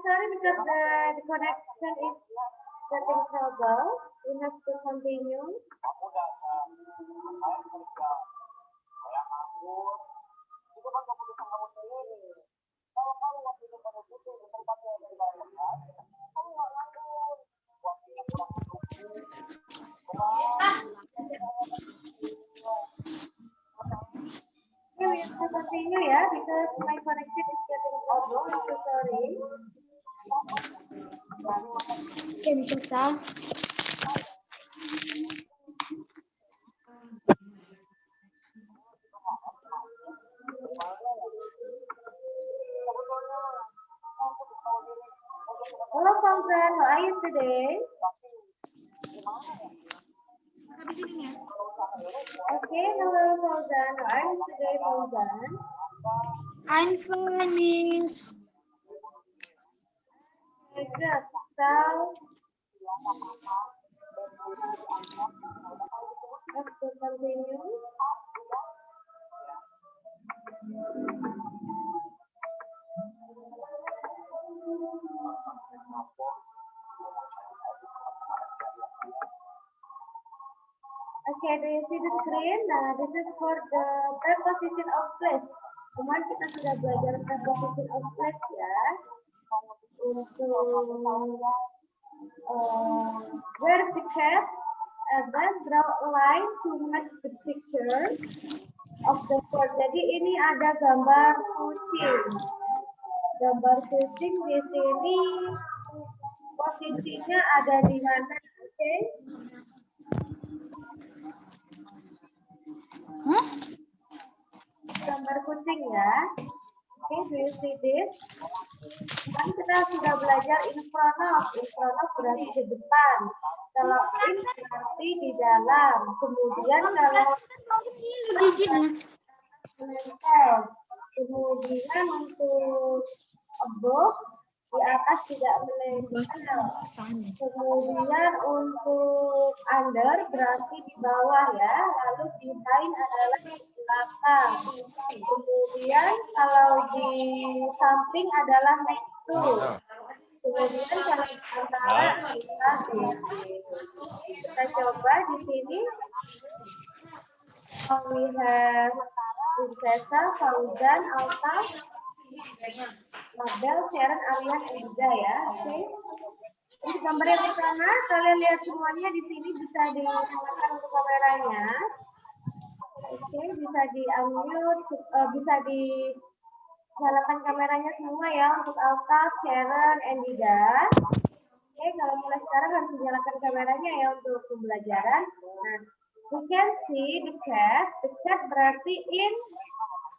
sorry because the connection is getting trouble. We have to continue. Okay, we have to continue ya because my connection is getting trouble. I'm so sorry. Okay, bisa. Hello, Fauzan. How are you today? Okay, hello, Fauzan. How are you today, Fauzan? I'm fine, Miss. Okay, good. So, let's continue. Okay, do you see the screen? Nah, this is for the preposition of place. Kemarin kita sudah belajar preposition of place ya. Untuk where the cat, and then draw a line to match the picture of the bird. Jadi ini ada gambar kucing. Gambar kucing di sini posisinya ada di mana? Oke. Gambar kucing ya. Oke, do you see this? Kemarin kita sudah belajar in front of. In front of berarti di depan. Kalau in berarti di dalam. Kemudian kalau menempel. Kemudian untuk above di atas tidak menempel. Kemudian untuk under berarti di bawah ya. Lalu behind adalah di belakang. Kemudian kalau di samping adalah next to. Kemudian kalau di antara kita coba di sini. We have Prinsesa, Fauzan, Alta, Mabel, Sharon, Aryan, Eza ya. Oke. Ini gambar yang pertama, kalian lihat semuanya di sini bisa dinyalakan untuk kameranya. Oke, bisa di-unmute, bisa dinyalakan kameranya semua ya untuk Alta, Sharon, Endida. Oke, kalau mulai sekarang harus dinyalakan kameranya ya untuk pembelajaran. Nah, we can see the cat. The cat berarti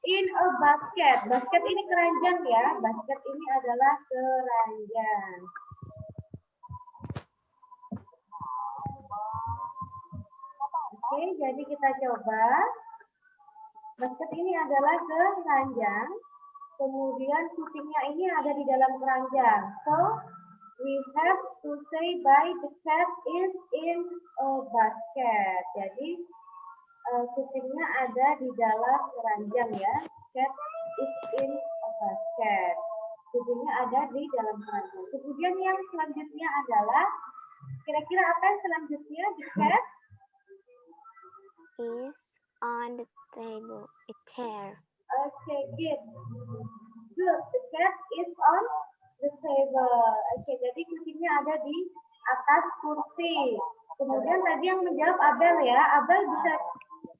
in a basket. Basket ini keranjang ya. Basket ini adalah keranjang. Oke, jadi kita coba. Basket ini adalah keranjang. Kemudian kucingnya ini ada di dalam keranjang. So, we have to say by the cat is in a basket. Jadi, kucingnya ada di dalam keranjang ya. Cat is in a basket. Kucingnya ada di dalam keranjang. Kemudian yang selanjutnya adalah, kira-kira apa yang selanjutnya? The cat is on the table, a chair. Okay, good. Good. The cat is on the table. Oke, jadi kucingnya ada di atas kursi. Kemudian tadi yang menjawab Abel ya. Abel bisa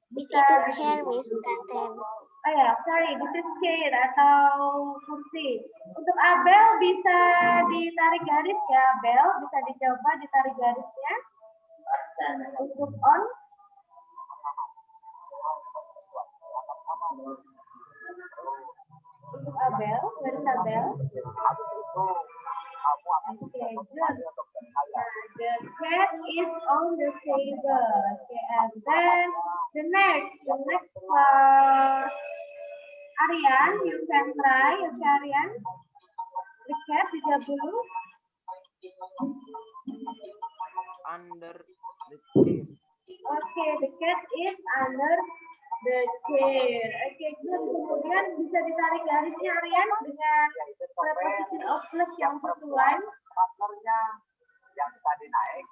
Itu chair, Miss, bukan table. Oh ya, sorry, this is chair atau kursi. Untuk Abel bisa ditarik garis ya, Abel. Bisa dicoba ditarik garisnya. Untuk on. Untuk Abel, garis Abel. Okay, good. The cat is on the table. Okay, and then the next for Aryan, you can try. Okay, Aryan. The cat dijawab dulu. Under the chair. Okay, the cat is under the chair. Okay, good. Kemudian bisa ditarik garisnya Aryan dengan preposition of plus yang sesuai. partnernya yang tadi naik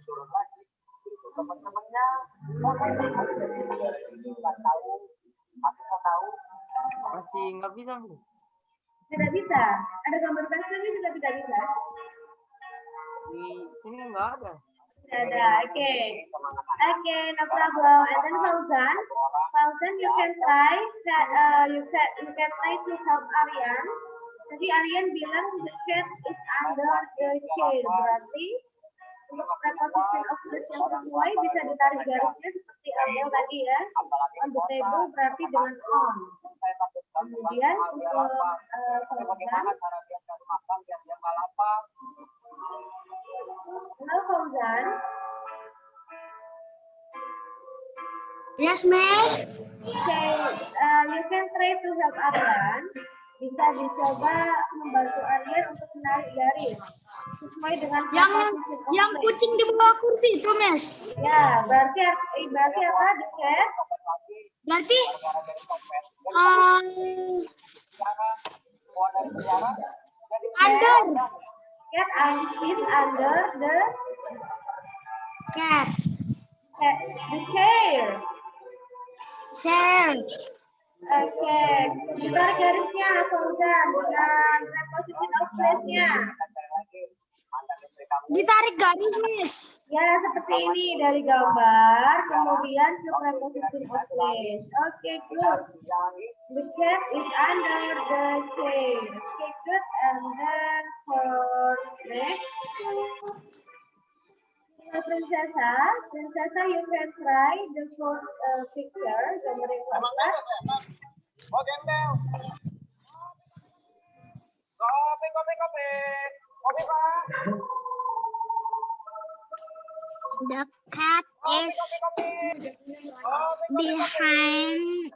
turun lagi itu teman-temannya nggak tahu mau tahu Masih nggak bisa, Miss. Tidak bisa. Ada gambar pensilnya juga tidak bisa. Di sini nggak ada. Tidak ada. Oke. Oke, no problem. And then Fauzan, you can try. You can try to help Aryan. Jadi Aryan bilang the cat is under the chair. Berarti untuk preposition of place yang sesuai bisa ditarik garisnya seperti Abel tadi ya. On the table berarti dengan on. Kemudian untuk Fauzan. Halo Fauzan. Yes, Miss. Okay, you can try to help Aryan. Bisa dicoba membantu Aryan untuk menarik garis sesuai dengan preposition of Yang place. kucing di bawah kursi itu, Miss. Ya, berarti apa? The cat. Berarti under Cat is under the cat chair. chair. Oke, ditarik garisnya Fauzan dengan preposition of place-nya. Ditarik garis, Miss. Ya, seperti ini dari gambar, kemudian ke preposition of place. Oke, good. The cat is under the chair. Okay, good. And then for next. Princesa, you can try the first picture, gambar yang keempat. Kopi, Pak. The cat is behind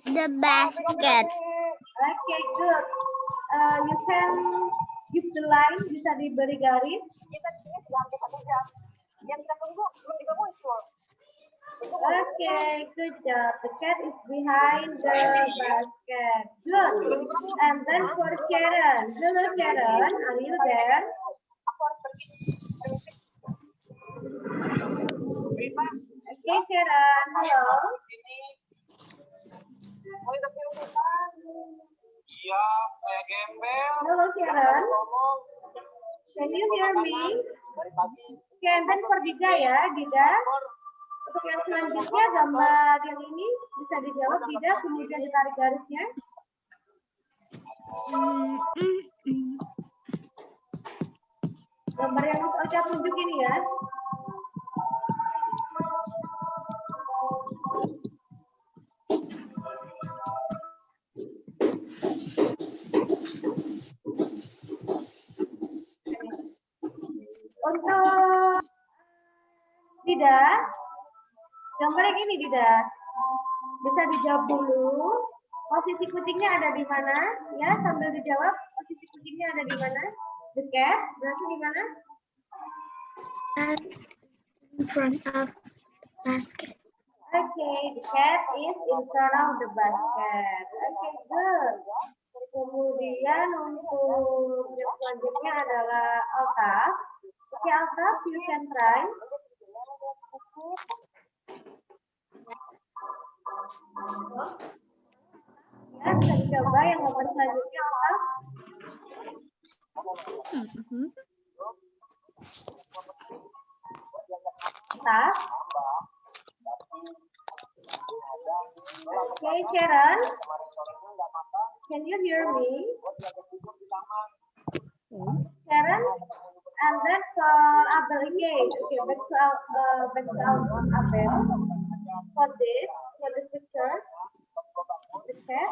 the basket. Okay, good. You can give the line, bisa diberi garis. Okay, good job. The cat is behind the basket. Good. And then for Sharon. Hello, Sharon. Are you there? Okay, Sharon. Hello. Iya, kayak gembel. Hello, Sharon. Ngomong Can you hear me? dari pagi. Okay, and then for Dida ya, Dida. Untuk yang selanjutnya gambar yang ini bisa dijawab Dida, kemudian ditarik garisnya. Gambar yang Ocha tunjuk ini ya. Untuk Dida, gambar yang ini Dida, bisa dijawab dulu. Posisi kucingnya ada di mana? Ya, sambil dijawab. Posisi kucingnya ada di mana? The cat, berarti di mana? In front of basket. Okay, the cat is in front of the basket. Okay, good. Kemudian untuk yang selanjutnya adalah Altaf. Okay, Altaf, you can try. Ya, bisa dicoba yang nomor selanjutnya Altaf. Altaf. Okay, Sharon. Can you hear me? Sharon? And then for Abel again. Okay, back to Abel. For this picture. Okay.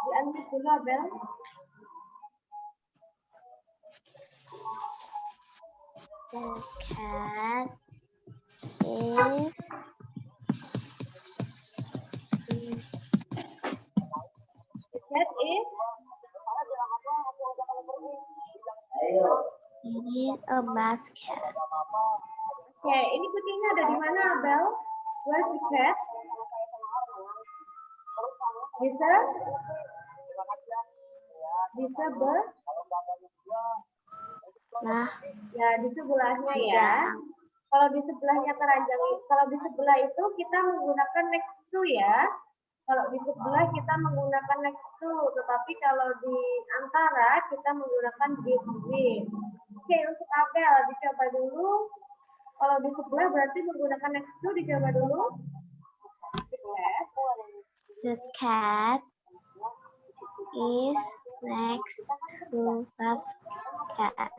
Di-unmute dulu, Abel. The cat is in a basket. Oke, ini kucingnya ada di mana, Abel? Where's the cat? Bisa? Di sebelah. Nah, Ya, di sebelahnya ya. Kalau di sebelahnya keranjang, kalau di sebelah itu kita menggunakan next to ya. Kalau di sebelah kita menggunakan next to, tetapi kalau di antara kita menggunakan between. Oke, untuk Abel dicoba dulu. Kalau di sebelah berarti menggunakan next to, dicoba dulu. the cat is next to basket.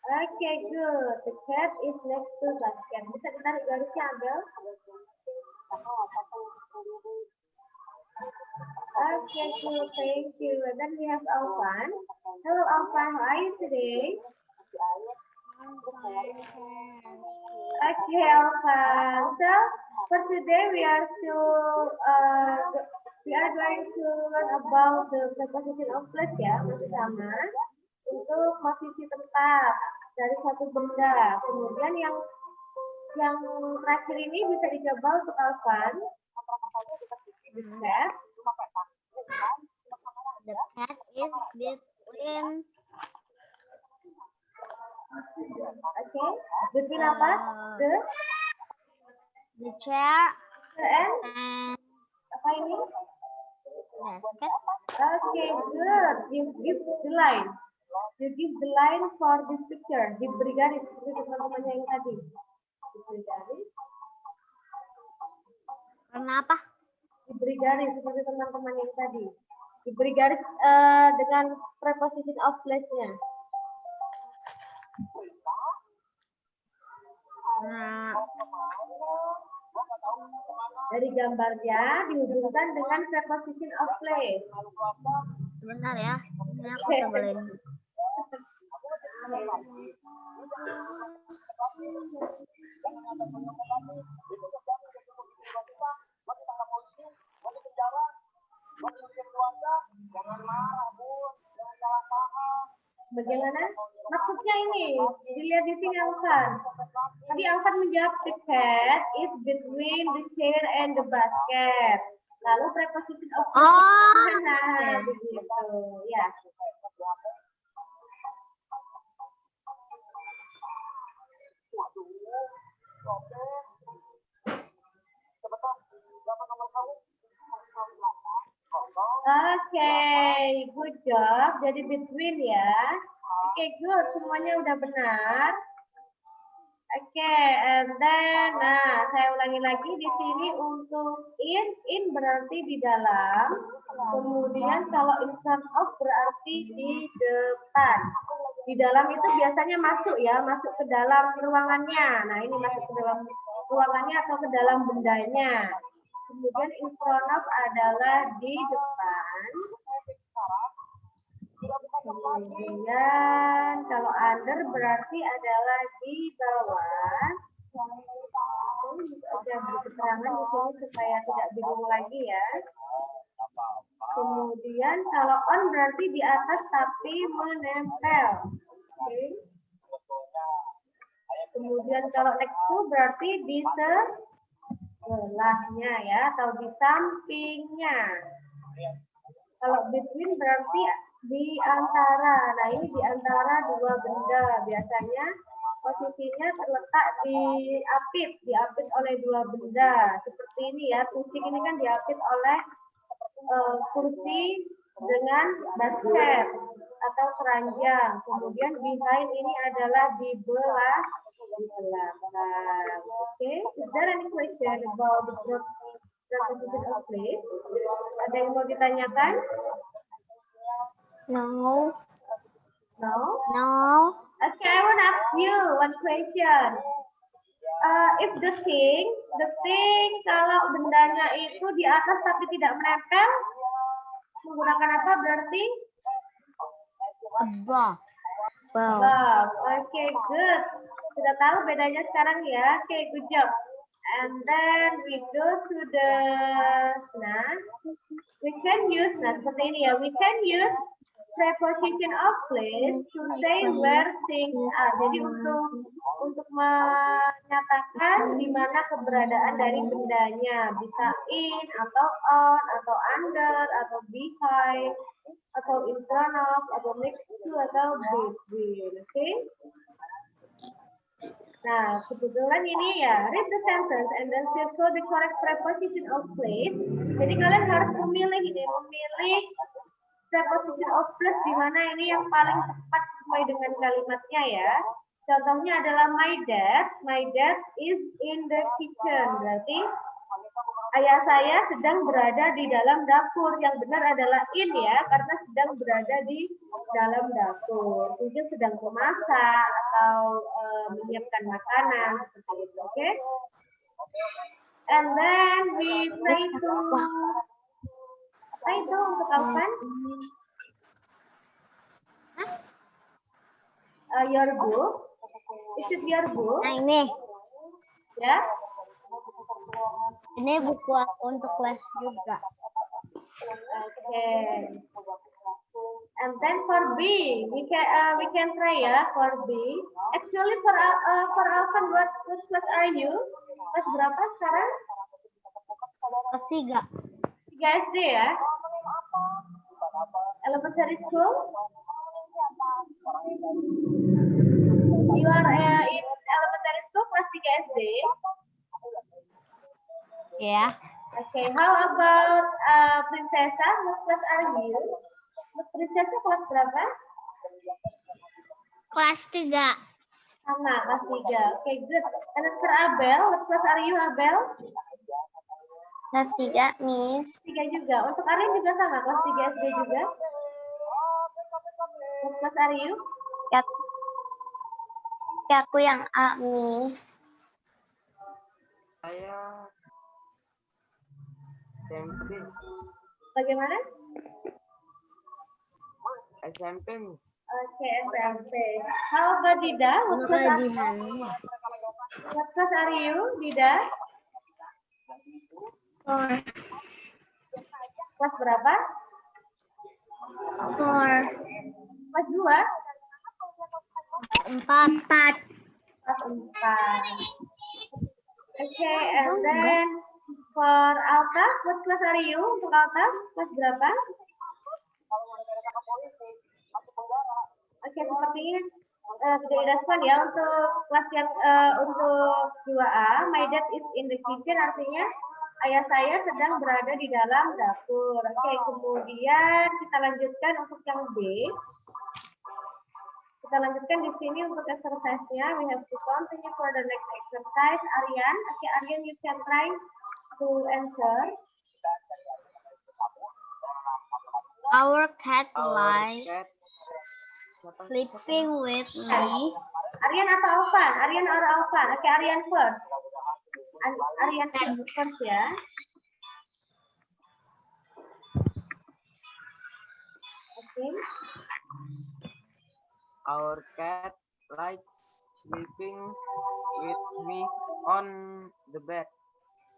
Oke, good. The cat is next to basket. Bisa ditarik garisnya, Abel? Okay, cool. Thank you. And then we have Alvan. Hello, Alvan. How are you today? Okay, Alvan. So, for today we are going to learn about the preposition of place ya, masih sama. Untuk posisi tempat dari satu benda. Kemudian yang terakhir ini bisa dicoba untuk Alvan. Bisa. The cat is between Okay. Between apa? the chair And and apa ini? basket. Okay, good. You give the line. You give the line for this picture. Diberi garis seperti teman-temannya yang tadi. Diberi garis. Karena apa? Diberi garis seperti teman-teman yang tadi. Diberi garis dengan preposition of place-nya. Nah, Dari gambarnya dihubungkan dengan preposition of place. sebentar ya. Ini aku cobain. Bagaimana? Maksudnya ini, dilihat di sini Alvan. Tadi Alvan menjawab the cat is between the chair and the basket. Lalu preposition of place. Oh, Nah, begitu. Ya. Okay, good job. Jadi between ya. Oke, good. Semuanya udah benar. Oke, and then, nah, saya ulangi lagi di sini untuk in berarti di dalam. Kemudian kalau in front of berarti di depan. Di dalam itu biasanya masuk ya, masuk ke dalam ruangannya. Nah, ini masuk ke dalam ruangannya atau ke dalam bendanya. Kemudian in front of adalah di depan. Kemudian kalau under berarti adalah di bawah. Ini bisa beri keterangan di sini supaya tidak bingung lagi ya. Kemudian kalau on berarti di atas tapi menempel. Oke. Kemudian kalau next to berarti di sebelahnya ya atau di sampingnya. Kalau between berarti di antara. Nah, ini di antara dua benda. Biasanya posisinya terletak diapit oleh dua benda. Seperti ini ya, kursi ini kan diapit oleh kursi dengan basket atau keranjang. Kemudian behind ini adalah di belakang. Oke, is there any question about the preposition of place? Ada yang mau ditanyakan? no, No? no. Okay, I want to ask you one question. If the thing kalau bendanya itu di atas tapi tidak menempel, menggunakan apa berarti? Above. Above. Okay, good. Sudah tahu bedanya sekarang ya? Okay, good job. And then we go to the we can use seperti ini ya. We can use preposition of place to say where things are. Jadi untuk menyatakan di mana keberadaan dari bendanya, bisa in atau on atau under atau behind atau in front of, atau next to, atau between. Oke? Nah, kebetulan ini ya, read the sentence and then circle the correct preposition of place. Jadi kalian harus memilih ini, memilih preposition of place di mana ini yang paling tepat sesuai dengan kalimatnya ya. Contohnya adalah my dad is in the kitchen. Berarti ayah saya sedang berada di dalam dapur. Yang benar adalah in ya, karena sedang berada di dalam dapur. Mungkin sedang memasak atau menyiapkan makanan seperti itu. Oke? And then we try to untuk Alvan. Your book. Is it your book? Nah ini. Ya. Ini buku aku untuk kelas juga. Okay. And then for B, we can try ya for B. Actually for Alvan, what class are you? Kelas berapa sekarang? Kelas 3. 3 SD ya? Elementary school? You are in elementary school kelas 3 SD? Ya. Okay, how about Princessa? What class are you? Princessa kelas berapa? Kelas 3. Sama, kelas 3. Okay, good. And then for Abel, what class are you, Abel? Kelas 3, Miss. 3 juga. Untuk Aryan juga sama, kelas 3 SD juga. What class are you? Ya, aku yang A, Miss. Saya SMP. Bagaimana? SMP. Okay, SMP. How about Dida? What class are you, Dida? 4. Kelas berapa? 4. Kelas 2? 4. Kelas 4. Okay, and then for Alta, what class are you? Untuk Alta, kelas berapa? Oke, sepertinya tidak direspon ya untuk kelas yang untuk 2A. My dad is in the kitchen, artinya ayah saya sedang berada di dalam dapur. Oke, kemudian kita lanjutkan untuk yang B. Kita lanjutkan di sini untuk exercise-nya. We have to continue for the next exercise. Aryan, oke, Aryan, you can try to answer. Our cat lies sleeping with me. Aryan atau Alvan? Aryan or Alvan? Oke, Aryan first. Aryan first ya. Oke. Our cat likes sleeping with me on the bed.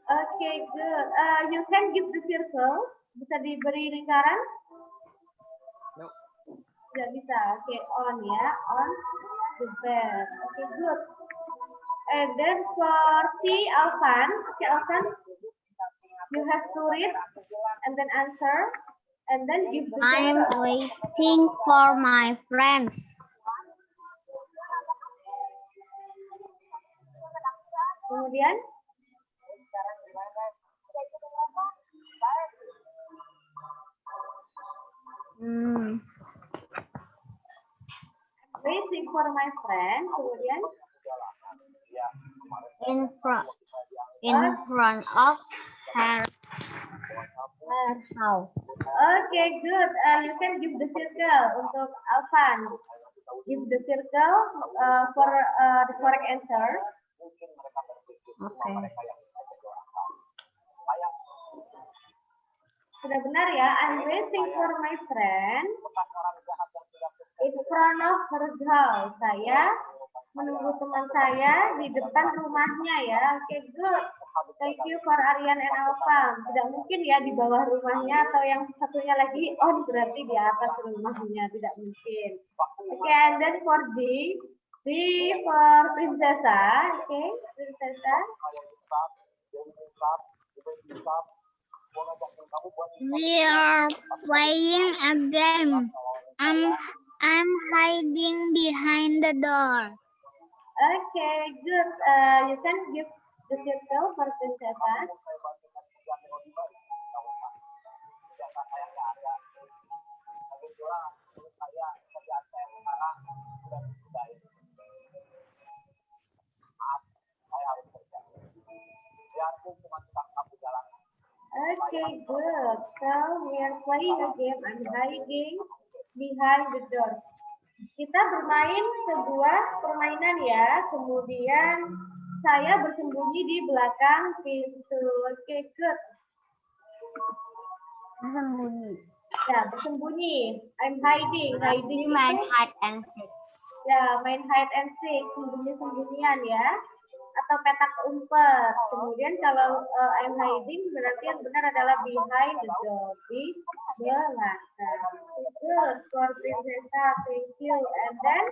Oke, good. You can give the circle. Bisa diberi lingkaran? No. Tidak bisa. Oke, on ya. On the bed. Oke, good. And then for C, Alvan. Oke, Alvan. You have to read and then answer. And then give the I'm circle. waiting for my friends. Kemudian? Waiting for my friend. Kemudian? In front of her house. Okay, good. You can give the circle untuk Alvan. Give the circle for the correct answer. Okay. Sudah benar ya. I'm waiting for my friend in front of her house. Saya menunggu teman saya di depan rumahnya ya. Oke, good. Thank you for Aryan and Alvan. Tidak mungkin ya di bawah rumahnya atau yang satunya lagi on berarti di atas rumahnya. Tidak mungkin. Oke, and then for D for Princessa. Oke, Princessa. We are playing a game. I'm hiding behind the door. Okay, good. You can give the circle for Princessa. Okay, good. So we are playing a game. I'm hiding behind the door. Kita bermain sebuah permainan ya. Kemudian saya bersembunyi di belakang pintu. Okay, good. Bersembunyi. Ya, bersembunyi. I'm hiding. Hiding Main itu hide and seek. ya main hide and seek, sembunyi-sembunyian ya. Atau petak umpet. Kemudian kalau I'm hiding berarti yang benar adalah behind the door, di belakang. Good for Princessa, thank you. And then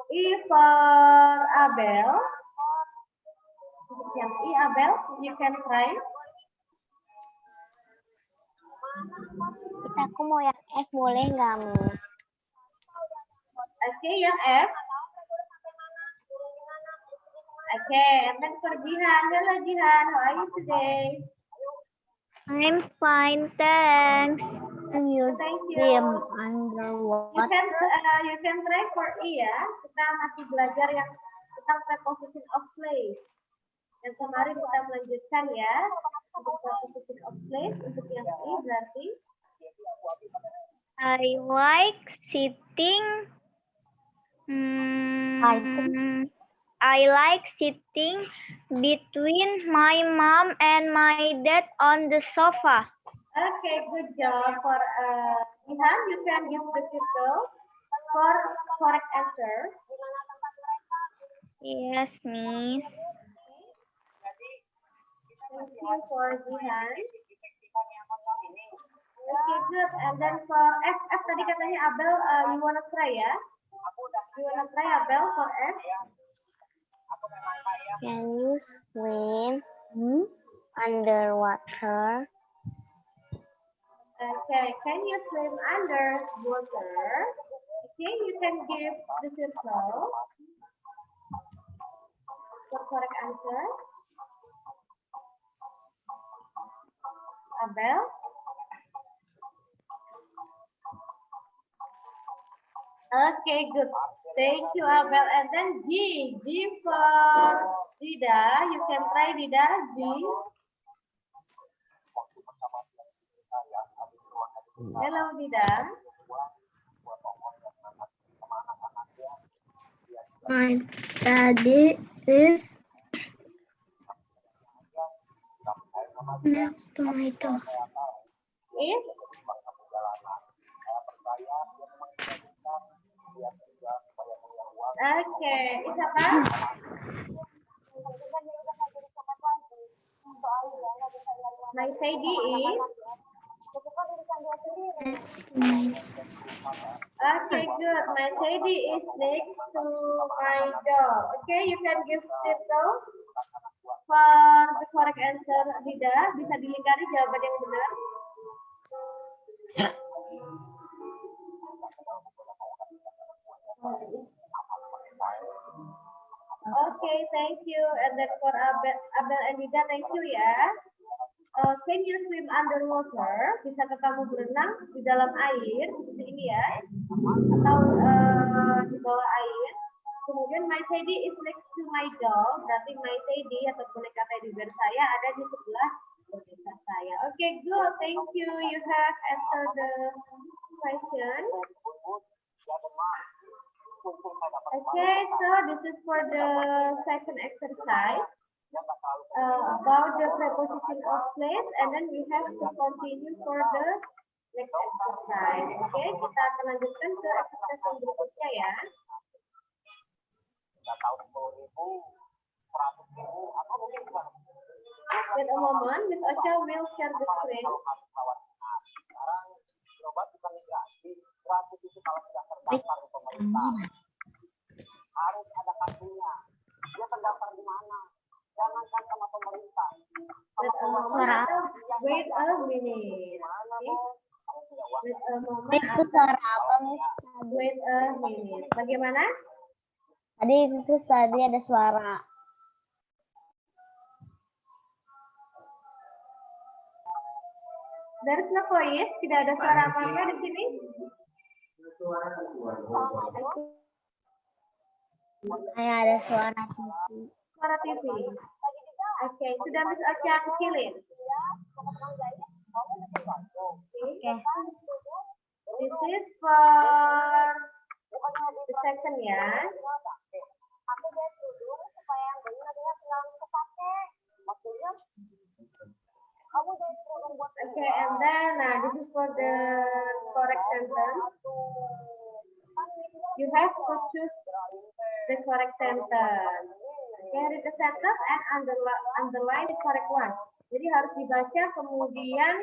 E for Abel. Yang E Abel, you can try. Aku mau yang F boleh nggak, Miss? Okay, yang F. Okay, and then for Jihan. Hello Jihan, how are you today? I'm fine, thanks. And you Thank you. swim underwater. You can try for E ya. Kita masih belajar yang tentang preposition of place. Yang kemarin kita melanjutkan ya. Untuk preposition of place, untuk yang E berarti I like sitting. I like sitting between my mom and my dad on the sofa. okay, good job for Jihan. You can give the circle for correct answer. Yes, Miss. Thank you for Jihan. Okay, good. And then for F tadi katanya Abel, you wanna try ya? You wanna try Abel for F? Can you swim underwater? Okay, can you swim under water? Okay, you can give the circle for correct answer. Abel? Okay, good. Thank you, Abel. And then G for Dida. You can try Dida, G. Hello, Dida. My daddy is next to my door. Is? Okay, is apa? My Sadie is? Okay, good. My Sadie is next to my door. Okay, you can give circle for the correct answer, Dida. Bisa dilingkari jawaban yang benar. Okay, thank you. And then for Abel and Dida, thank you ya. Can you swim underwater? Bisakah kamu berenang di dalam air seperti ini ya? Atau di bawah air? Kemudian my teddy is next to my dog. Berarti my teddy atau boneka teddy bear saya ada di sebelah boneka saya. Okay, good. Thank you. You have answered the question. Okay, so this is for the second exercise about the preposition of place, and then we have to continue for the next exercise. Okay, kita akan lanjutkan ke exercise yang berikutnya ya. Wait a moment, Miss Ocha will share the screen. dia terdaftar di mana. Jangankan sama pemerintah. Wait a moment. Suara Wait a minute. Okay. Wait a moment. Miss itu suara apa, Miss? Wait a minute. Bagaimana? Tadi ada suara. There is no voice. Tidak ada suara apa-apa di sini. Kayak ada suara TV. Suara TV. Oke, sudah Miss Ocha kecilin. Oke. This is for the second ya. Okay, and then this is for the correct sentence. You have to choose the correct sentence. Okay, read the sentence and underline the correct one. Jadi harus dibaca kemudian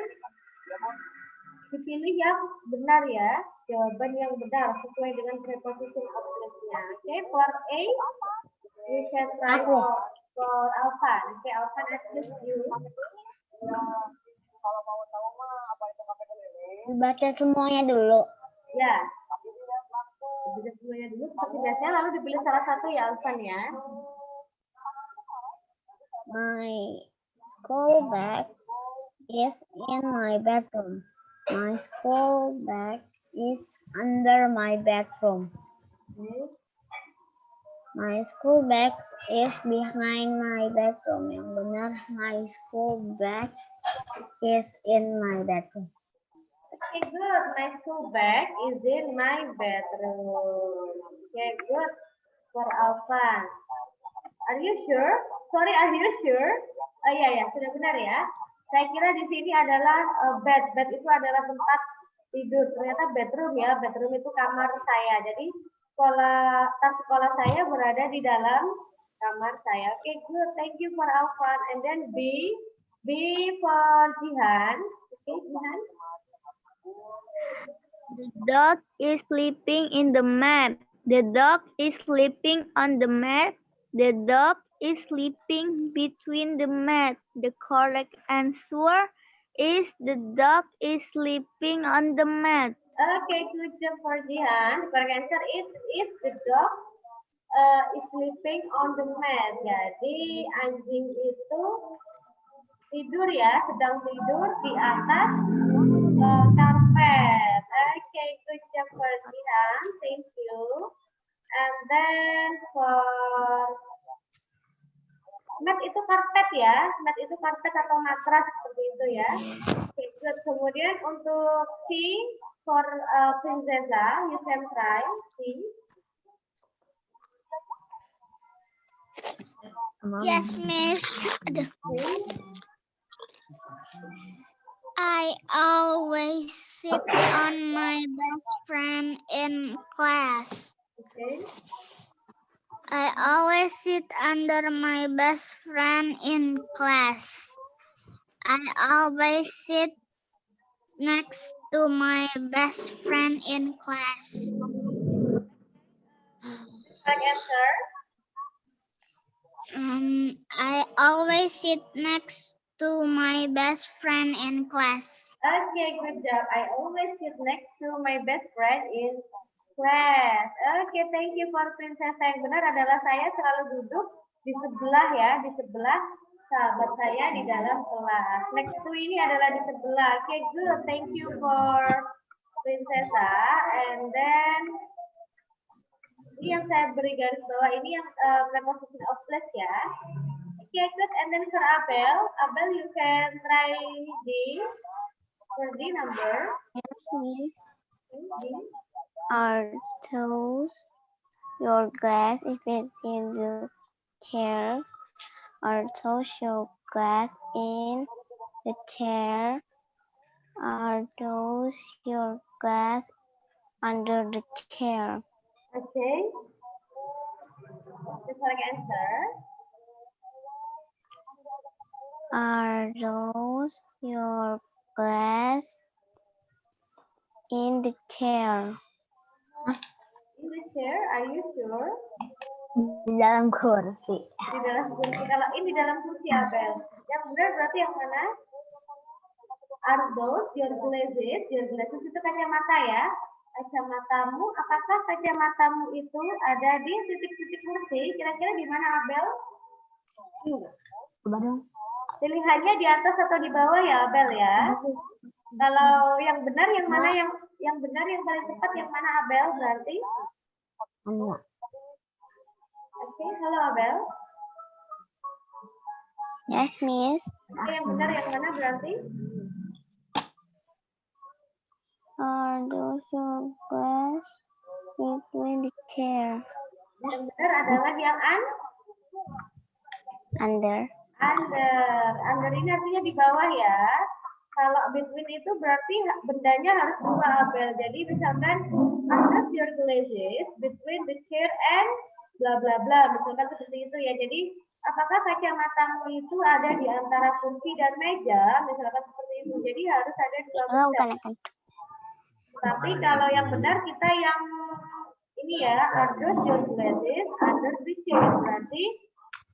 dipilih yang benar ya, jawaban yang benar sesuai dengan preposition of place-nya. Okay, for A, you can try for Alvan. Okay, Alvan ask you. Kalau mau tahu mah apa itu KP keliling? Baca semuanya dulu. Ya. Bisa semuanya dulu seperti biasanya, lalu dipilih salah satu ya Alvan ya. My school bag is in my bedroom. My school bag is under my bedroom. Okay. My school bag is behind my bedroom. Yang benar, my school bag is in my bedroom. Okay, good. My school bag is in my bedroom. Okay, good. For Alvan. Are you sure? Sorry, are you sure? Oh iya ya, sudah benar ya. Saya kira di sini adalah bed. Bed itu adalah tempat tidur. Ternyata bedroom ya. Bedroom itu kamar saya. Jadi tas sekolah saya berada di dalam kamar saya. Okay, good. Thank you for Alvan. And then B for Jihan. Okay, Jihan. The dog is sleeping in the mat. The dog is sleeping on the mat. The dog is sleeping between the mat. The correct answer is the dog is sleeping on the mat. Okay, good job for Jihan. The correct answer is the dog is sleeping on the mat. Jadi anjing itu tidur ya, sedang tidur di atas karpet. Okay, good job for Jihan. Thank you. And then for mat itu karpet ya. Mat itu karpet atau matras seperti itu ya. Okay, good. Kemudian untuk C for Princesa, you can try C. Yes, Miss. I always sit on my best friend in class. Okay. I always sit under my best friend in class. I always sit next to my best friend in class. Correct answer. I always sit next to my best friend in class. Okay, good job. I always sit next to my best friend in class. Okay, thank you for Princess. Yang benar adalah saya selalu duduk di sebelah ya, di sebelah sahabat saya di dalam kelas. Next to ini adalah di sebelah. Okay, good. Thank you for Princessa. And then ini yang saya beri garis bawah ini yang preposition of place ya. Okay, good. And then for Abel, you can try the number. Yes, Miss. D. Are those your glass if it's in the chair? Are those your glass in the chair? Are those your glass under the chair? Okay. The correct answer. Are those your glass in the chair? In the chair, are you sure? Di dalam kursi. Di dalam kursi. Kalau ini di dalam kursi, Abel. Yang benar berarti yang mana? Are those your glasses? Your glasses itu kacamata ya. Kacamatamu, apakah kacamatamu itu ada di titik-titik kursi? Kira-kira di mana, Abel? Coba dong. Pilihannya di atas atau di bawah ya, Abel ya. Kalau yang benar yang mana, yang benar yang paling tepat yang mana, Abel berarti? Enggak. Oke, halo Abel. Yes, Miss. Oke, yang benar yang mana berarti? Are those your glass between the chair? Yang benar adalah yang Under. under ini artinya di bawah ya. Kalau between itu berarti bendanya harus dua, Abel. Jadi misalkan under your glasses between the chair and bla bla bla, misalkan seperti itu ya. Jadi apakah kacamatamu itu ada di antara kursi dan meja, misalkan seperti itu. Jadi harus ada dua Oh, benda. bukan akan. Tapi kalau yang benar kita yang ini ya, under your glasses under the chair, berarti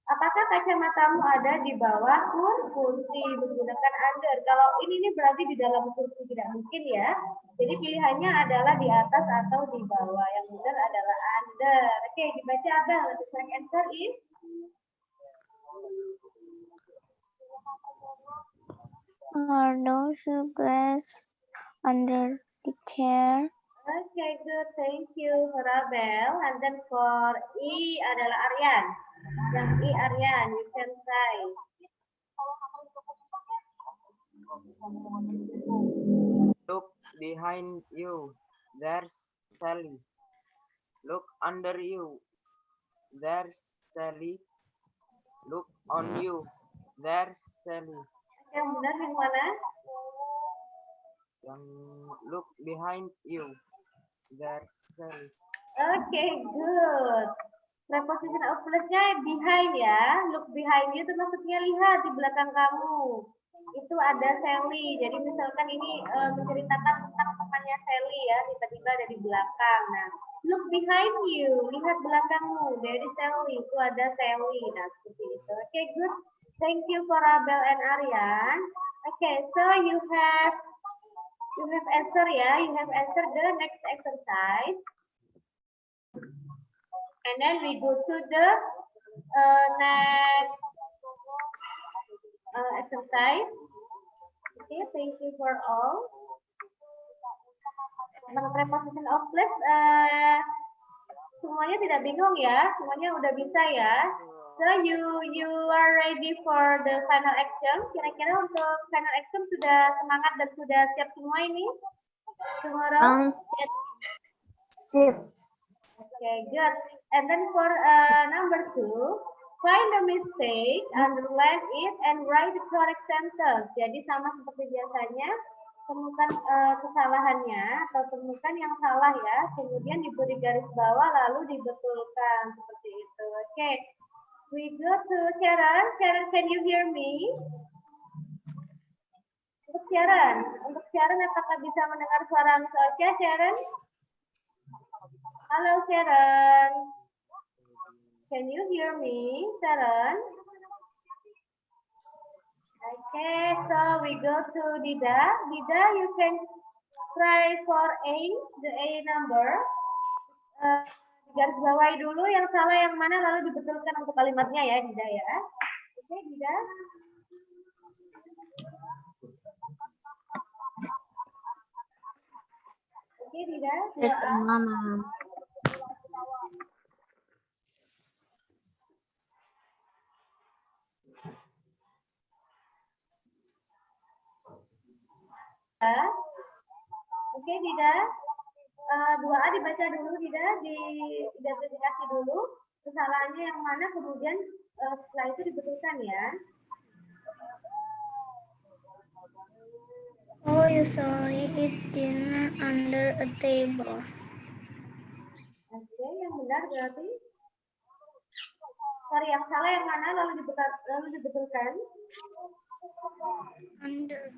apakah kacamatamu ada di bawah kursi menggunakan under? Kalau ini berarti di dalam kursi, tidak mungkin ya. Jadi pilihannya adalah di atas atau di bawah. Yang benar adalah under. Oke, dibaca Abel. The correct answer is Are those your glass under the chair? okay, good. Thank you for Abel. And then for E adalah Aryan. Yang E Aryan, you can say. Look behind you. There's Sally. Look under you. There's Sally. Look on you. There's Sally. Yang benar yang mana? Yang look behind you. There's Sally. Okay, good. Preposition of place-nya behind ya. Look behind you itu maksudnya lihat di belakang kamu. Itu ada Sally. Jadi misalkan ini menceritakan tentang temannya Sally ya, tiba-tiba ada di belakang. Nah, look behind you, lihat belakangmu. Dari Sally itu ada Sally. Nah, seperti itu. Okay, good. Thank you for Abel and Aryan. Okay, so you have answer ya. You have answered the next exercise. And then we go to the next exercise. Okay, thank you for all. Tentang preposition of place, semuanya tidak bingung ya, semuanya udah bisa ya. So you are ready for the final action. Kira-kira untuk final action sudah semangat dan sudah siap semua ini? Tomorrow? Sip. Okay, good. And then for number 2, find the mistake, underline it, and write the correct sentence. Jadi sama seperti biasanya, temukan kesalahannya atau temukan yang salah ya, kemudian diberi garis bawah lalu dibetulkan seperti itu. Oke, we go to Sharon. Sharon, can you hear me? Untuk Sharon apakah bisa mendengar suara Miss Ocha, Sharon? Halo Sharon. Can you hear me, Sharon? Okay, so we go to Dida. Dida, you can try for A, the A number. Garis bawahi dulu yang salah yang mana lalu dibetulkan untuk kalimatnya ya, Dida ya. Oke, Dida. Oke, Dida. Mama. Oke, Dida. 2A dibaca dulu, Dida. Diidentifikasi dulu kesalahannya yang mana, kemudian setelah itu dibetulkan ya. Oh, you sorry, eat dinner under a table. Oke, yang benar berarti. Sorry, yang salah yang mana lalu dibetulkan? Under.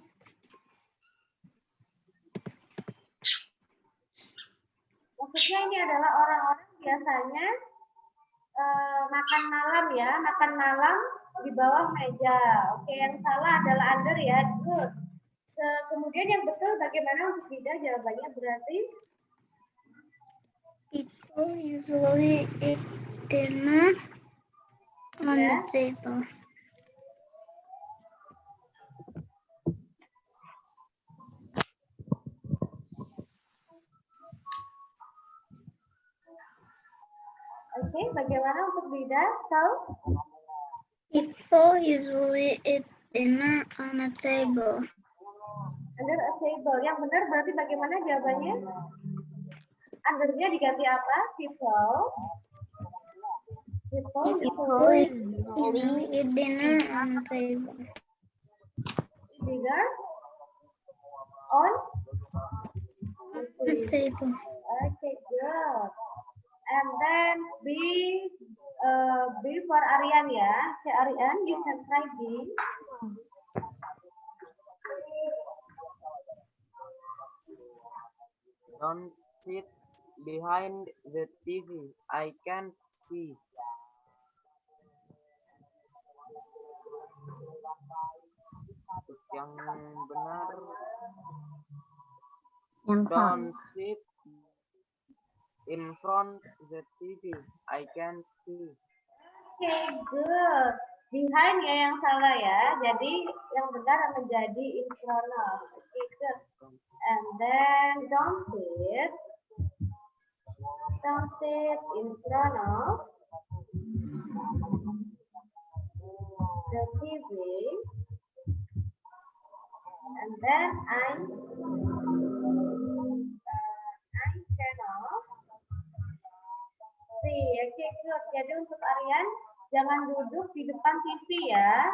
Maksudnya ini adalah orang-orang biasanya makan malam ya, makan malam di bawah meja. Oke, yang salah adalah under ya. Good. Kemudian yang betul bagaimana untuk Bida? Jawabannya berarti People usually eat dinner on the table. oke, bagaimana untuk Bida? So, People usually eat dinner on a table. under a table. Yang benar berarti bagaimana jawabannya? Undernya diganti apa? People. People Usually eat dinner on a table. dinner on A table. okay, good. And then B for Aryan ya. Si Aryan, you can try B. Don't sit behind the TV. I can't see. Yang benar. Don't sit in front the TV. I can't see. Okay, good. Behind ya yang salah ya. Jadi yang benar menjadi in front of. Okay, good. And then don't sit in front of the TV. And then I cannot see. Okay, good. Jadi untuk Aryan, jangan duduk di depan TV ya.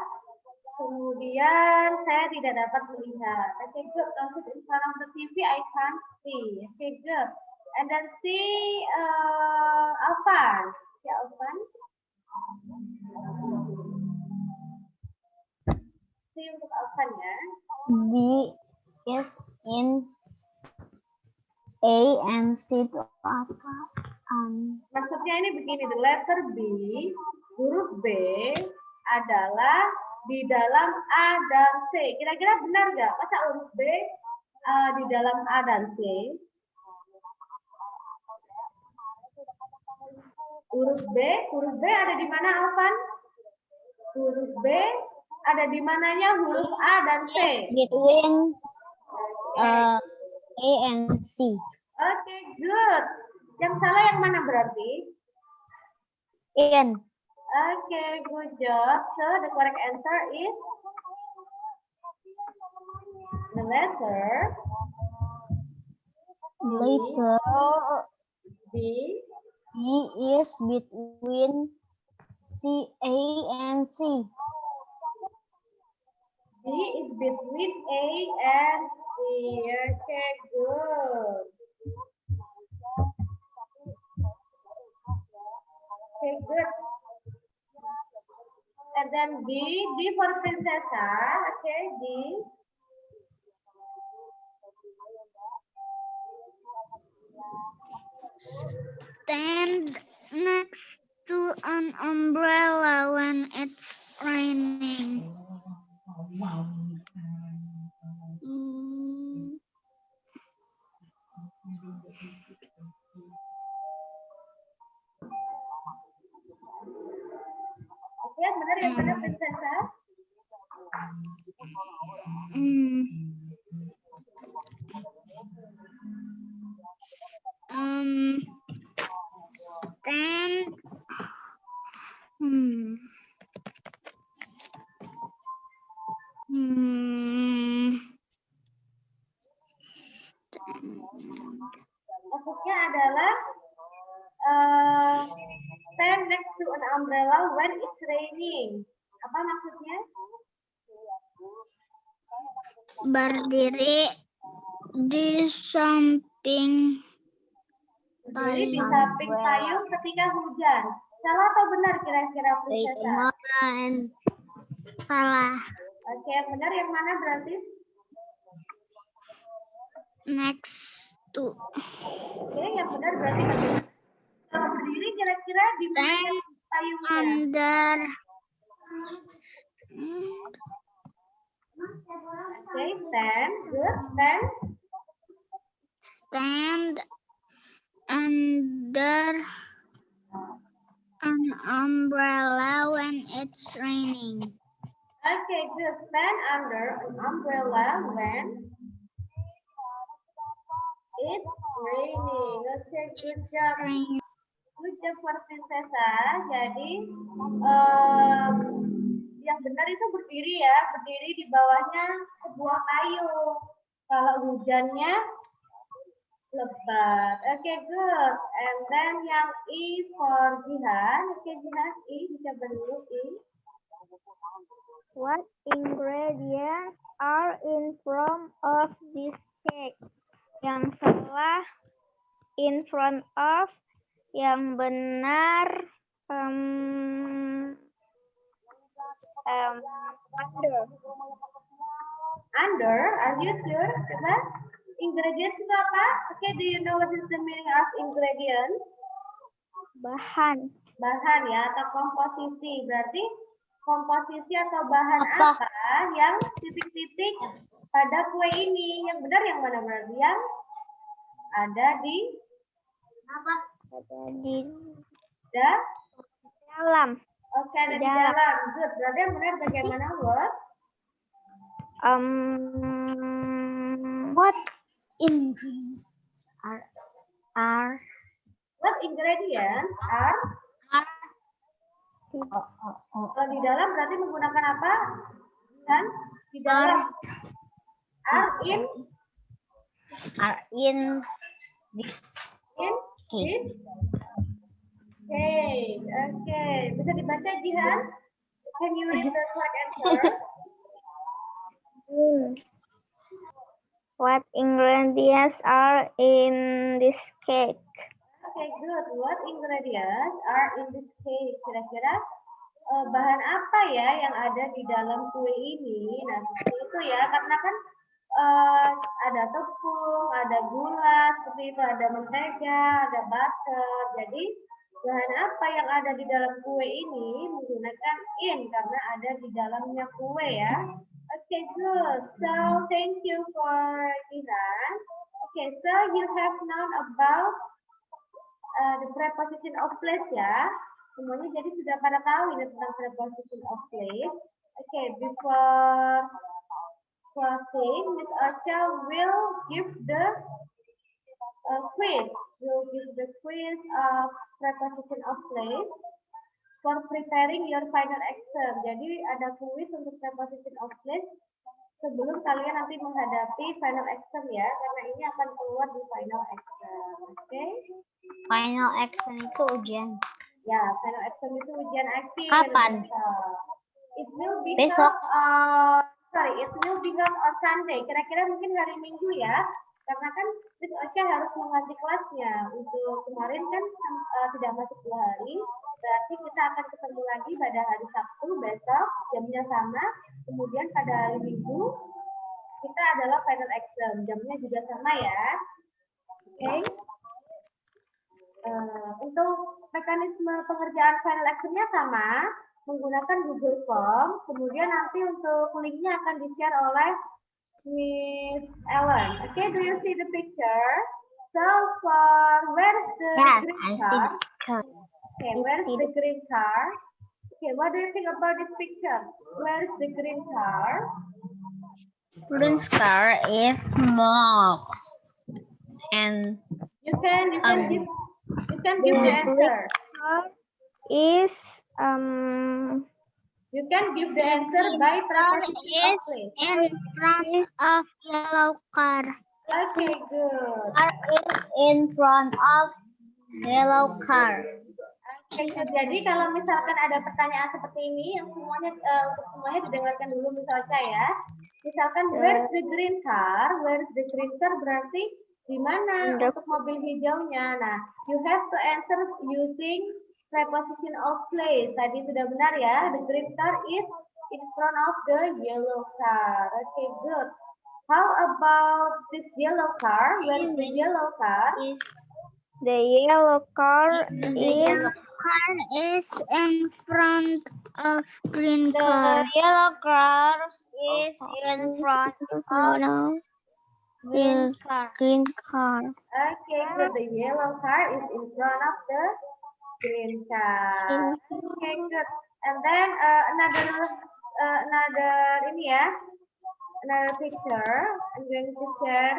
Kemudian saya tidak dapat melihat. Okay, good. Don't sit in front of the TV. I can't see. Okay, good. And then see Alvan. Ya, Alvan. See untuk Alvan ya. B is in A and C itu apa? Maksudnya ini begini, the letter B, huruf B adalah di dalam A dan C. Kira-kira benar nggak? Masa huruf B di dalam A dan C? Huruf B ada di mana, Alvan? Huruf B ada di mananya huruf A dan C? Between A and C. Oke, good. Yang salah yang mana berarti? In. Oke, good job. So, the correct answer is the letter B. B is between A and C. B is between A and C. Okay, good. Okay, good. And then D for Princessa. Okay, D. Stand next to an umbrella when it's raining. Oke, benar yang benar Princessa. Stand. Maksudnya adalah stand next to an umbrella when it's raining. Apa maksudnya? Berdiri di samping Berdiri di samping payung ketika hujan. Salah atau benar kira-kira Princessa? Salah. Oke, yang benar yang mana berarti? Next to. Oke, yang benar berarti bagaimana? Kalau berdiri kira-kira di mana? payungnya? Under. Okay, stand. Good. Stand. Stand under an umbrella when it's raining. Okay, good. Stand under an umbrella when it's raining. Okay, good job. Good job for Prinsesa. Jadi yang benar itu berdiri ya, berdiri di bawahnya sebuah payung. Kalau hujannya lebat. Okay, good. And then yang E for Jihan. Okay, Jihan, E dicoba dulu E. What ingredients are in front of this cake? Yang salah in front of, yang benar under. Under, are you sure? Coba. Ingredients itu apa? Okay, do you know what is the meaning of ingredients? Bahan. Bahan ya, atau komposisi. Berarti komposisi atau bahan apa yang titik-titik pada kue ini? Yang benar yang mana berarti? Yang ada di apa? Ada di dalam. Oke, ada di dalam. dalam. Good. Berarti yang benar bagaimana, What? What are What ingredients are? Kalau di dalam berarti menggunakan apa? Kan? Di dalam. Are in this cake. Okay. Bisa dibaca, Jihan? Can you read the correct answer? What ingredients are in this cake? Okay, good. What ingredients are in this cake? Kira-kira bahan apa ya yang ada di dalam kue ini? Nah, seperti itu ya, karena kan ada tepung, ada gula, seperti itu, ada mentega, ada butter. Jadi bahan apa yang ada di dalam kue ini menggunakan in karena ada di dalamnya kue ya. Okay, good. So thank you for Jihan. Okay, so you have known about the preposition of place ya. Semuanya jadi sudah pada tahu ini tentang preposition of place. Okay, before closing, Miss Archa will give the quiz. Will give the quiz of preposition of place for preparing your final exam. Jadi ada quiz untuk preposition of place sebelum kalian nanti menghadapi final exam ya, karena ini akan keluar di final exam. Oke? Final exam itu ujian. Ya, final exam itu ujian akhir. Kapan? It will be Besok. it will be held on Sunday. Kira-kira mungkin hari Minggu ya. Karena kan Miss Ocha harus mengganti kelasnya. Untuk kemarin kan tidak masuk 2 hari. Berarti kita akan ketemu lagi pada hari Sabtu besok. Jamnya sama. Kemudian pada hari Minggu kita adalah final exam. Jamnya juga sama ya. Oke. Untuk mekanisme pengerjaan final exam-nya sama. Menggunakan Google Form. Kemudian nanti untuk linknya akan di-share oleh Miss Ellen. Okay, do you see the picture? So for where's the green car? Okay, where's the green car? Okay, what do you think about this picture? Where's the green car? Green car is small. And You can give the answer. Is You can give the answer by preposition of place. in front of yellow car. Okay, good. Car is in front of yellow car. Oke, jadi kalau misalkan ada pertanyaan seperti ini, yang semuanya untuk semuanya didengarkan dulu misalnya ya. Misalkan where's the green car? Where's the green car berarti di mana untuk mobil hijaunya. Nah, you have to answer using preposition of place. Tadi sudah benar ya. The green car is in front of the yellow car. Okay, good. How about this yellow car? Where's the yellow car? The yellow car is in front of green The car. yellow car is in front of green car. Green car. Okay, good. The yellow car is in front of the green car. Okay, good. And then another ini ya, another picture. I'm going to share.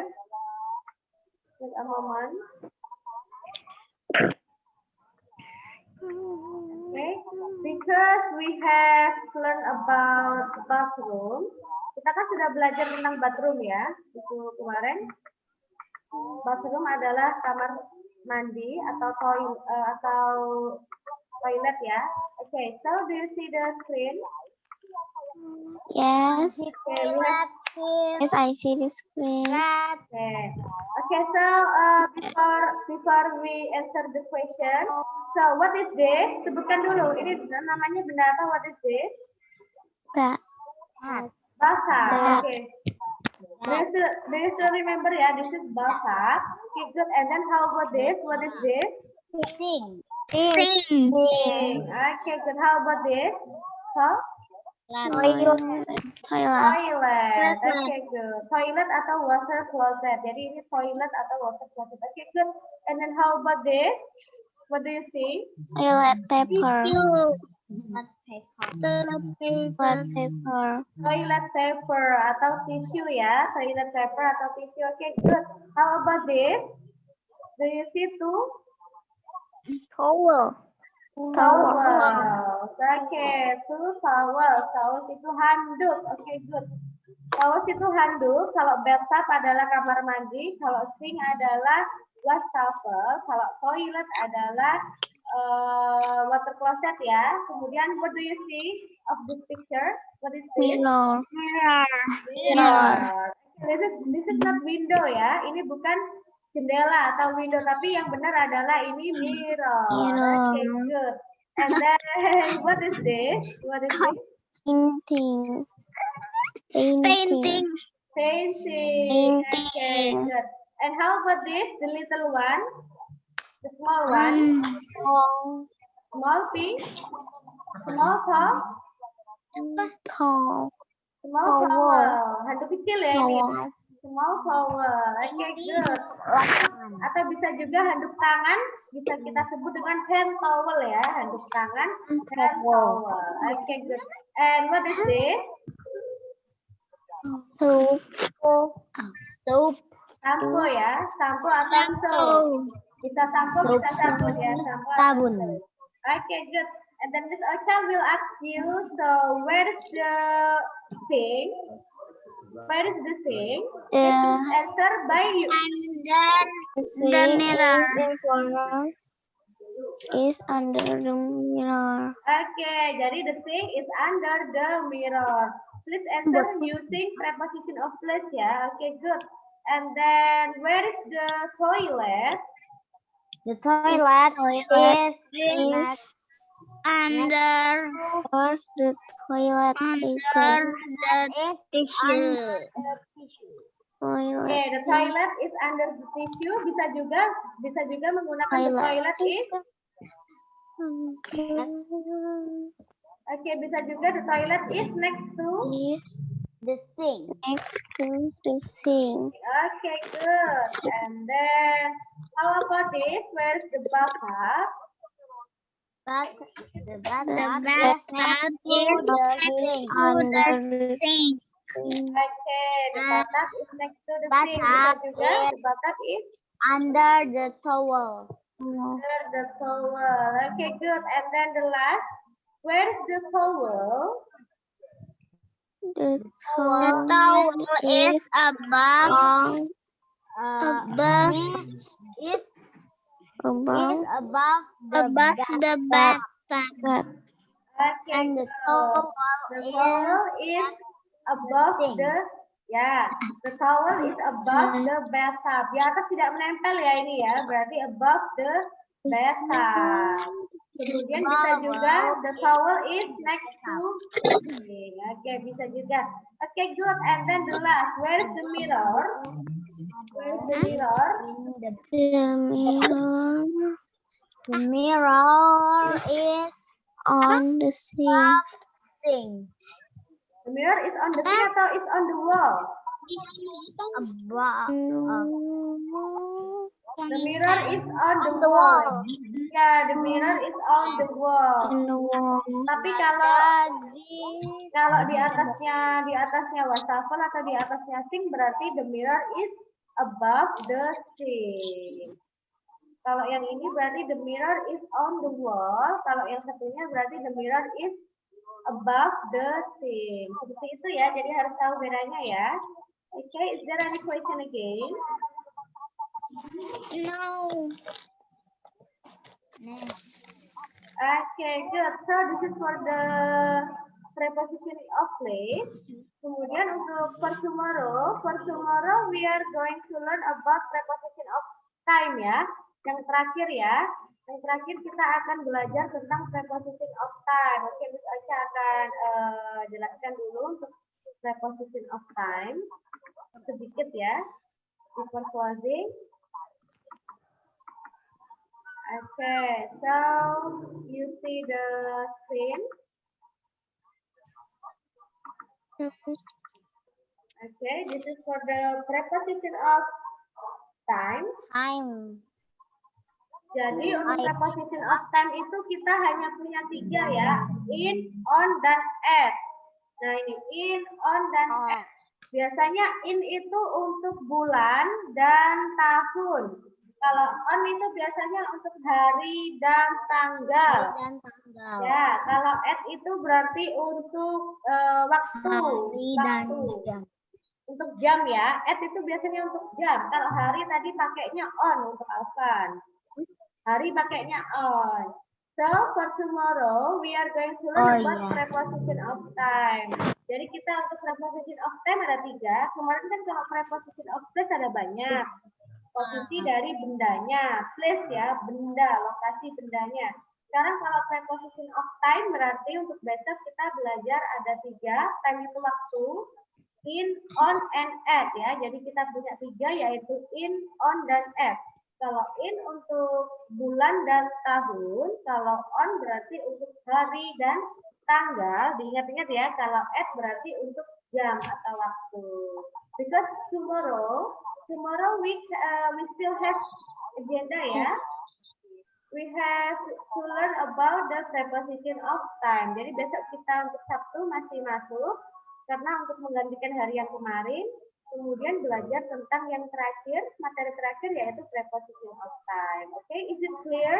Just a moment. Okay, because we have learned about bathroom. Kita kan sudah belajar tentang bathroom ya, itu kemarin. Bathroom adalah kamar mandi atau toilet ya. Okay, so do you see the screen? Yes. Okay, Yes, I see the screen. okay, so before we answer the question, so what is this? Sebutkan dulu, ini namanya benda apa? What is this? Bathtub. Okay. Do you still remember ya? This is bathtub. Okay, good. And then how about this? What is this? Sing. Okay, good. How about this? Huh? Toilet. Toilet. Okay, good. Toilet atau water closet. Jadi ini toilet atau water closet. Okay, good. And then how about this? What do you see? Toilet paper. Toilet paper atau tisu ya. Toilet paper atau tisu. Okay, good. How about this? Do you see two? Towel. Towel. Okay, two towel. Towel itu handuk. Okay, good. Towel itu handuk. Kalau bathtub adalah kamar mandi. Kalau sink adalah wastafel. Kalau toilet adalah water closet ya. Kemudian what do you see of this picture? What is this? Mirror. This is not window ya. Ini bukan jendela atau window, tapi yang benar adalah ini mirror. Okay, good. And then what is this? What is this? Painting. Okay, good. And how about this? The little one? The small one? Small pink? Small top? Small towel. Handuk kecil ya ini. Small towel. Okay, good. Atau bisa juga handuk tangan, bisa kita sebut dengan hand towel ya. Handuk tangan, hand towel. Okay, good. And what is this? Soap. Sampo ya. Sampo atau soap. Bisa sampo, bisa sabun ya. Sampo atau soap. Okay, good. And then Miss Ocha will ask you, so where is the thing? Where is the thing? Answer by you. Is under the mirror. Okay, jadi the thing is under the mirror. Please answer using preposition of place ya. Okay, good. And then where is the toilet? The toilet is Under the toilet paper. Toilet. Okay, the toilet is under the tissue. Bisa juga menggunakan the toilet is. Okay, bisa juga the toilet is next to the sink. Next to the sink. Okay, good. And then how about this? Where's the bathtub? The bathtub is next to the sink. Okay, the bathtub is next to the sink. Bathtub Bisa juga the bathtub is under the towel. under the towel. Okay, good. And then the last, where's the towel? The towel is above the bathtub. Okay, And the the towel is above sink. the towel is above the bathtub. Di atas tidak menempel ya ini ya, berarti above the bathtub. Kemudian bisa juga the towel is next to the sink. Okay, bisa juga. Okay, good. And then the last, where is the mirror? Where is the mirror? The mirror is on the sink. The mirror is on the sink atau is on the wall? The mirror is on the wall. Ya, the mirror is on the wall. Tapi kalau di atasnya wastafel atau di atasnya sink berarti the mirror is above the sink. Kalau yang ini berarti the mirror is on the wall. Kalau yang satunya berarti the mirror is above the sink. Seperti itu ya, jadi harus tahu bedanya ya. Okay, is there any question again? No. Okay, good. So this is for the preposition of place. Kemudian untuk for tomorrow we are going to learn about preposition of time ya. Yang terakhir ya. Yang terakhir kita akan belajar tentang preposition of time. Oke, Miss Aca akan jelaskan dulu untuk preposition of time. Sedikit ya. Before closing. Okay, so you see the screen. Okay, this is for the preposition of time. Jadi untuk preposition of time itu kita hanya punya 3 ya, in, on, dan at. Nah ini in, on, dan at. Biasanya in itu untuk bulan dan tahun. Kalau on itu biasanya untuk hari dan tanggal. Ya, kalau at itu berarti untuk waktu. Untuk jam ya. At itu biasanya untuk jam. Kalau hari tadi pakainya on untuk Alvan. Hari pakainya on. So for tomorrow we are going to learn about preposition of time. Jadi kita untuk preposition of time ada 3. Kemarin kan kalau preposition of place ada banyak. Posisi dari bendanya, place ya, benda, lokasi bendanya. Sekarang kalau preposition of time berarti untuk besok kita belajar ada 3. Time itu waktu, in, on, and at ya. Jadi kita punya 3 yaitu in, on, dan at. Kalau in untuk bulan dan tahun, kalau on berarti untuk hari dan tanggal. Diingat-ingat ya, kalau at berarti untuk jam atau waktu. Because tomorrow we still have agenda ya. We have to learn about the preposition of time. Jadi besok kita untuk Sabtu masih masuk karena untuk menggantikan hari yang kemarin. Kemudian belajar tentang yang terakhir, materi terakhir yaitu preposition of time. Okay, is it clear?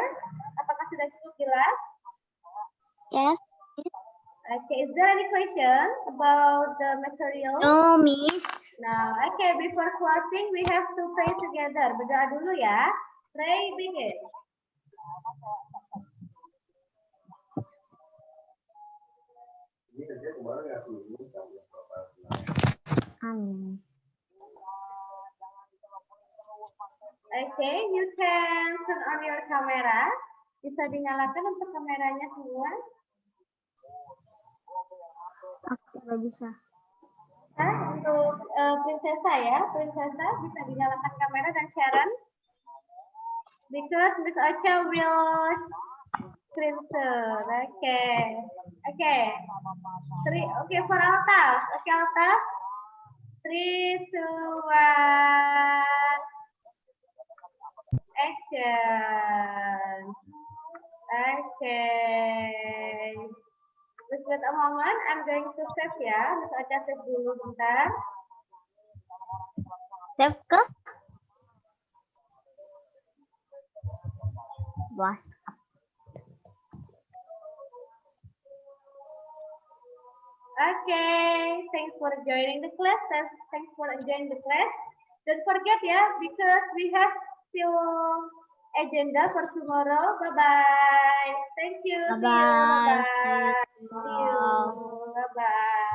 Apakah sudah cukup jelas? Yes. Okay, is there any question about the material? No, Miss. Now, okay, before closing, we have to pray together. Berdoa dulu ya. Pray, begin. Okay, you can turn on your camera. Bisa dinyalakan untuk kameranya semua. Aku nggak bisa. Untuk Prinsesa ya, Prinsesa bisa dinyalakan kamera dan Sharon. Because Miss Ocha will screen share. Okay. Okay, for Alta. Okay, Alta. 3, 2, 1. Action. Okay. Just wait a moment. I'm going to save ya. Miss Ocha save dulu bentar. Save ke? WhatsApp. Okay, thanks for joining the class. Thanks for enjoying the class. Don't forget ya, because we have still agenda for tomorrow. Bye-bye. Thank you. Bye-bye. See you. Bye-bye.